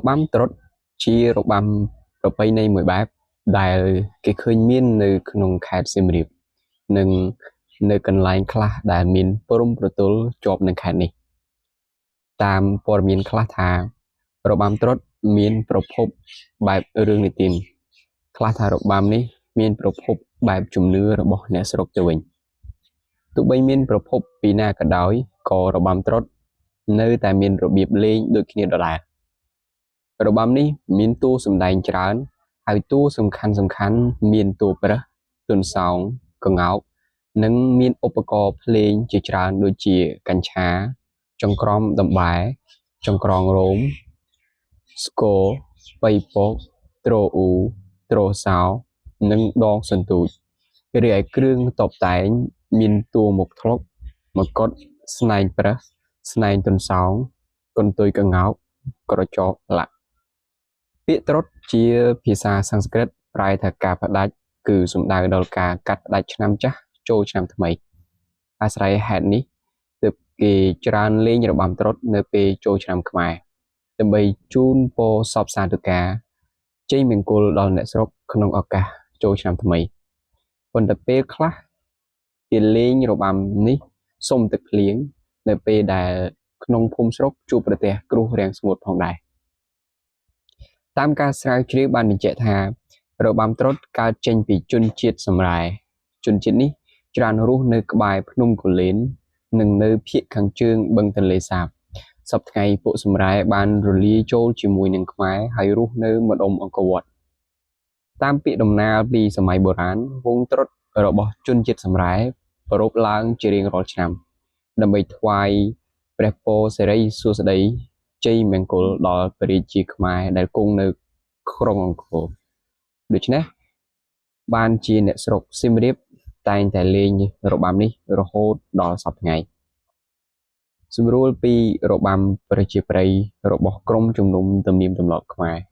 បាំត្រុដិជារបាំប្រពៃណីមួយបែបដែលគេឃើញមាននៅក្នុងខេត្តសៀមរាបនិងនៅកន្លែងខ្លះដែលមានព្រំប្រទល់ជាប់នឹងខេត្តនេះតាមព័ត៌មានខ្លះថារបាំត្រុដិមានប្រភពបែបរឿងនិទានខ្លះថារបាំនេះមានប្រភពបែបជំនឿរបស់អ្នកស្រុកទៅវិញទោះបីមានប្រភពពីណាក៏ដោយក៏របាំត្រុដិនៅតែមានរបៀបលេងដូចគ្នាដដែលរបាំនេះមានតួសម្ដែងច្រើនហើយតួសំខាន់មានតួប្រើសទន្សោងក្ងោកនិងមានឧបករណ៍ភ្លេងជាច្រើនដូចជាកញ្ឆាចង្ក្រមដំបែចង្ក្រងរោមស្គរប៉ីពកទ្រអ៊ូទ្រសោនិងដងសន្ទូចរីឯគ្រឿងតុបតែងមានតួមុខធ្លុកមកុដស្នែងប្រើសស្នែងទន្សោងកន្ទុយក្ងោកក្រចកឡាក់ពាក្យត្រុដិជាភាសាសំស្ក្រឹតប្រែថាការផ្ដាច់គឺសំដៅដល់ការកាត់ផ្ដាច់ឆ្នាំចាស់ចូលឆ្នាំថ្មីអាស្រ័យហេតុនេះទើបគេច្រើនលេងរបាំត្រុដិនៅពេលចូលឆ្នាំខ្មែរដើម្បីជូនពរសពសាធុការជ័យមង្គលដល់អ្នកស្រុកក្នុងឱកាសចូលឆ្នាំថ្មីប៉ុន្តែពេលខ្លះគេលេងរបាំនេះសុំទឹកភ្លៀងនៅពេលដែលក្នុងភូមិស្រុកជួបប្រទះគ្រោះរាំងស្ងួតផងដែរតាមការស្រាវជ្រាវបានបញ្ជាក់ថារបាំត្រុដិកើតចេញពីជនជាតិសម្រែជនជាតិនេះច្រើនរស់នៅក្បែរភ្នំគូលែននិងនៅភាគខាងជើងបឹងទន្លេសាបសប្តាហ៍ថ្ងៃពួកសម្រែបានរលាយចូលជាមួយនឹងខ្មែរហើយរស់នៅម្ដុំអង្គរវត្តតាមពាក្យដំណាលពីសម័យបុរាណវងត្រុដិរបស់ជនជាតិសម្រែប្រារព្ធឡើងជារៀងរាល់ឆ្នាំដើម្បីថ្វាយព្រះពរសិរីសួស្តីជ័យមង្គលដល់ព្រះរាជាខ្មែរដែលគង់នៅក្រុងអង្គរដូច្នេះបានជាអ្នកស្រុកសៀមរាបតែងតែលេងរបាំនេះរហូតដល់សព្វថ្ងៃសម្រួលពីរបាំប្រជាប្រិយរបស់ក្រុមជំនុំទំនៀមទម្លាប់ខ្មែរ